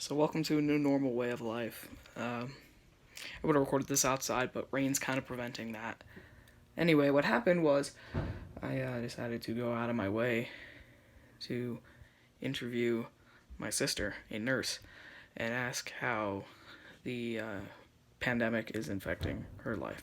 So welcome to a new normal way of life. I would have recorded this outside, but rain's kind of preventing that. Anyway, what happened was I decided to go out of my way to interview my sister, a nurse, and ask how the pandemic is infecting her life.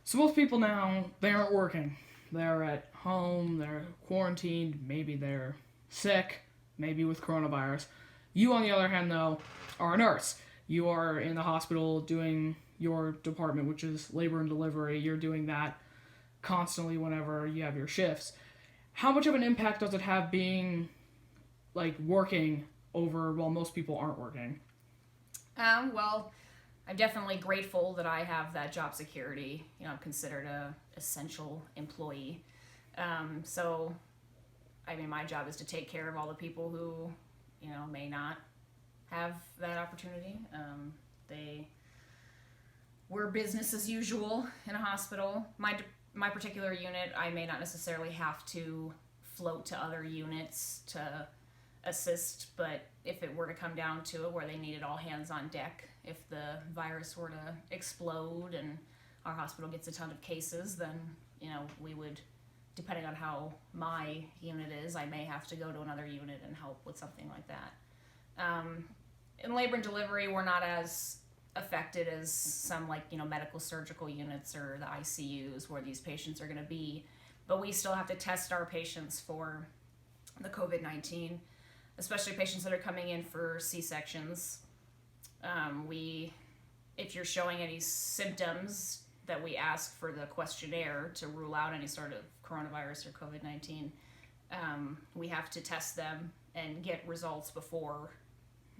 So most people now, they aren't working. They're at home, they're quarantined, maybe they're sick, maybe with coronavirus. You, on the other hand, though, are a nurse. You are in the hospital doing your department, which is labor and delivery. You're doing that constantly whenever you have your shifts. How much of an impact does it have being, like, working over while most people aren't working? Well, I'm definitely grateful that I have that job security. I'm considered a essential employee. So, I mean, my job is to take care of all the people who, may not have that opportunity. They We're business as usual in a hospital. My particular unit, I may not necessarily have to float to other units to assist, but if it were to come down to it where they needed all hands on deck, if the virus were to explode and our hospital gets a ton of cases, then we would, depending on how my unit is, I may have to go to another unit and help with something like that. In labor and delivery, we're not as affected as some, like, medical surgical units or the ICUs where these patients are going to be, but we still have to test our patients for the COVID-19, especially patients that are coming in for C-sections. If you're showing any symptoms, that we ask for the questionnaire to rule out any sort of coronavirus or COVID-19. We have to test them and get results before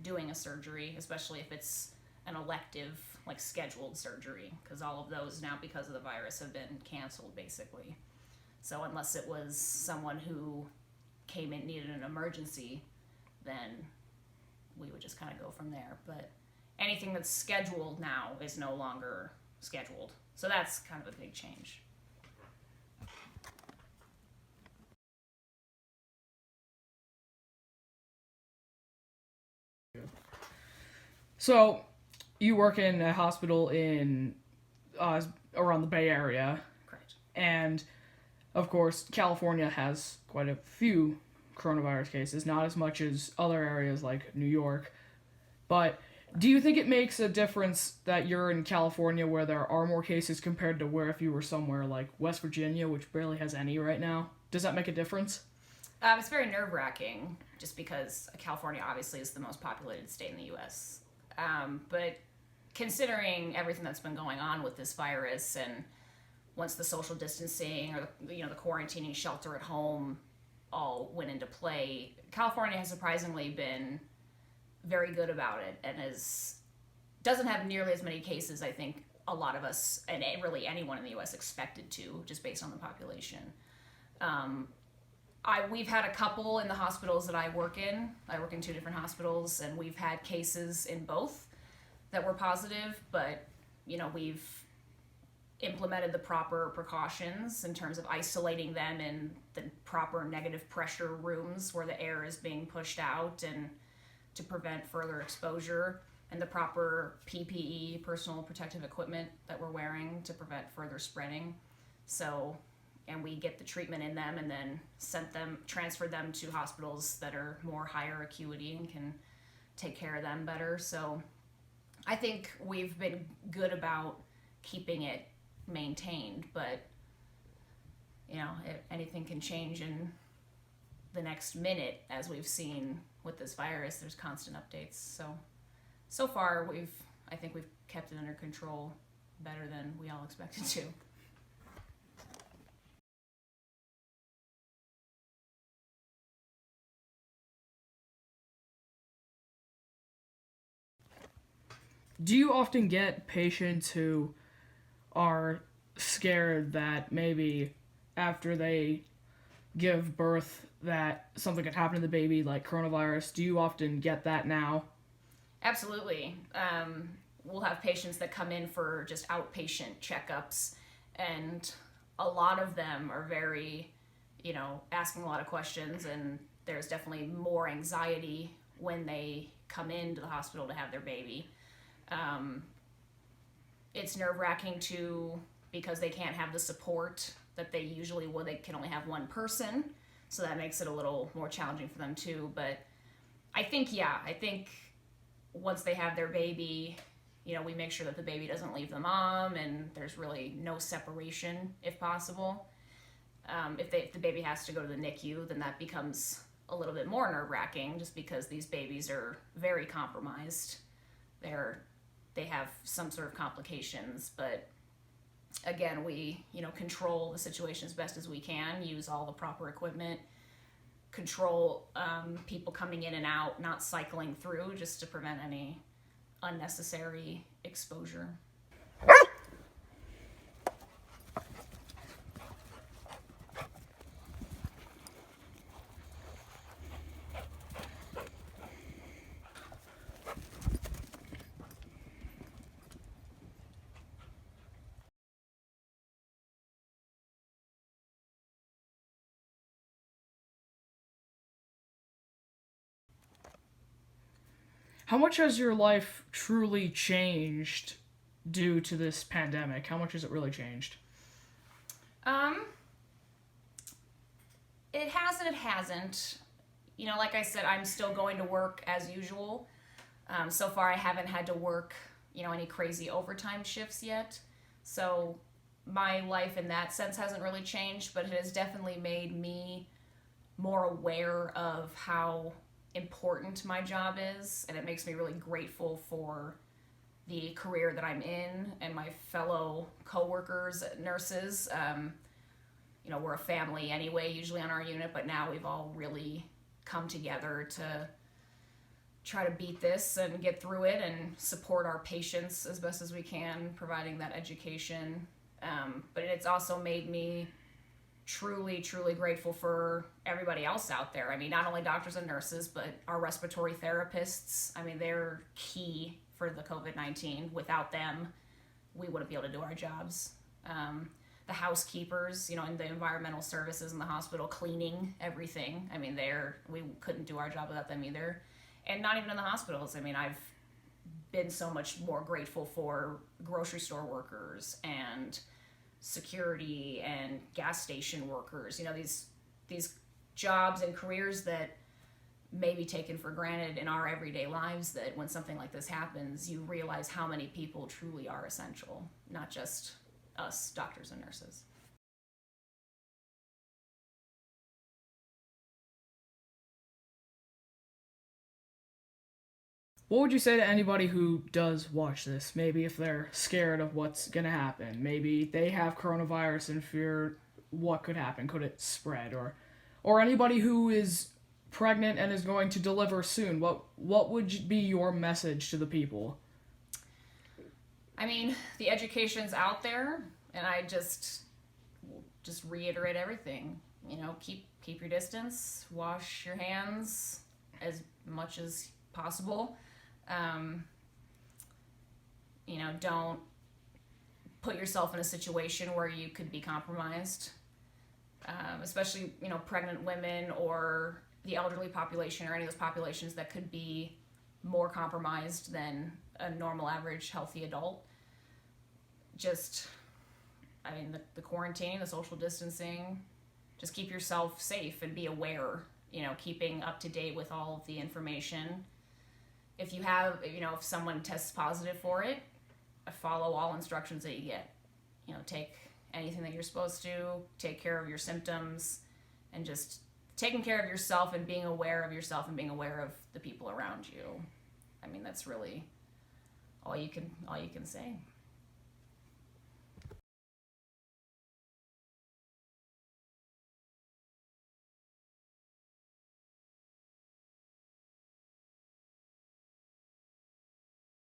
doing a surgery, especially if it's an elective, like, scheduled surgery, because all of those now, because of the virus, have been canceled basically. So unless it was someone who came in, needed an emergency, then we would just kind of go from there. But anything that's scheduled now is no longer scheduled. So that's kind of a big change. So, you work in a hospital in around the Bay Area, Correct. and of course, California has quite a few coronavirus cases, not as much as other areas like New York. But do you think it makes a difference that you're in California where there are more cases compared to where if you were somewhere like West Virginia, which barely has any right now? Does that make a difference? It's very nerve-wracking just because California obviously is the most populated state in the U.S. But considering everything that's been going on with this virus, and once the social distancing or the quarantining, shelter at home all went into play, California has surprisingly been very good about it and doesn't have nearly as many cases, I think, a lot of us, and really anyone in the U.S. expected to, just based on the population. We've had a couple in the hospitals that I work in. I work in two different hospitals, and we've had cases in both that were positive, but we've implemented the proper precautions in terms of isolating them in the proper negative pressure rooms where the air is being pushed out, and to prevent further exposure, and the proper PPE, personal protective equipment, that we're wearing to prevent further spreading. So, and we get the treatment in them and then transferred them to hospitals that are more higher acuity and can take care of them better. So I think we've been good about keeping it maintained, but anything can change in the next minute, as we've seen with this virus. There's constant updates. So far I think we've kept it under control better than we all expected to. Do you often get patients who are scared that maybe after they give birth that something could happen to the baby, like coronavirus? Do you often get that now? Absolutely. We'll have patients that come in for just outpatient checkups, and a lot of them are very, asking a lot of questions, and there's definitely more anxiety when they come into the hospital to have their baby. It's nerve-wracking too, because they can't have the support that they usually would. They can only have one person, so that makes it a little more challenging for them too. But I think once they have their baby, we make sure that the baby doesn't leave the mom, and there's really no separation if possible. If the baby has to go to the NICU, then that becomes a little bit more nerve-wracking, just because these babies are very compromised. They have some sort of complications, but again, we control the situation as best as we can, use all the proper equipment, control people coming in and out, not cycling through, just to prevent any unnecessary exposure. How much has your life truly changed due to this pandemic? How much has it really changed? It has and it hasn't. Like I said, I'm still going to work as usual. So far, I haven't had to work, any crazy overtime shifts yet. So my life in that sense hasn't really changed, but it has definitely made me more aware of how important my job is, and it makes me really grateful for the career that I'm in and my fellow coworkers, nurses. We're a family anyway, usually on our unit, but now we've all really come together to try to beat this and get through it and support our patients as best as we can, providing that education. But it's also made me truly, truly grateful for everybody else out there. I mean, not only doctors and nurses, but our respiratory therapists. I mean, they're key for the COVID-19. Without them, we wouldn't be able to do our jobs. The housekeepers, in the environmental services in the hospital, cleaning everything. I mean, we couldn't do our job without them either. And not even in the hospitals. I mean, I've been so much more grateful for grocery store workers and security and gas station workers, these jobs and careers that may be taken for granted in our everyday lives, that when something like this happens, you realize how many people truly are essential, not just us doctors and nurses. What would you say to anybody who does watch this? Maybe if they're scared of what's going to happen. Maybe they have coronavirus and fear what could happen. Could it spread? Or anybody who is pregnant and is going to deliver soon. What would be your message to the people? I mean, the education's out there, and I just reiterate everything. Keep your distance, wash your hands as much as possible. Don't put yourself in a situation where you could be compromised, especially, pregnant women or the elderly population or any of those populations that could be more compromised than a normal, average, healthy adult. The quarantine, the social distancing, just keep yourself safe and be aware, keeping up to date with all of the information. If if someone tests positive for it, follow all instructions that you get. Take anything that you're supposed to, take care of your symptoms, and just taking care of yourself and being aware of yourself and being aware of the people around you. I mean, that's really all you can say.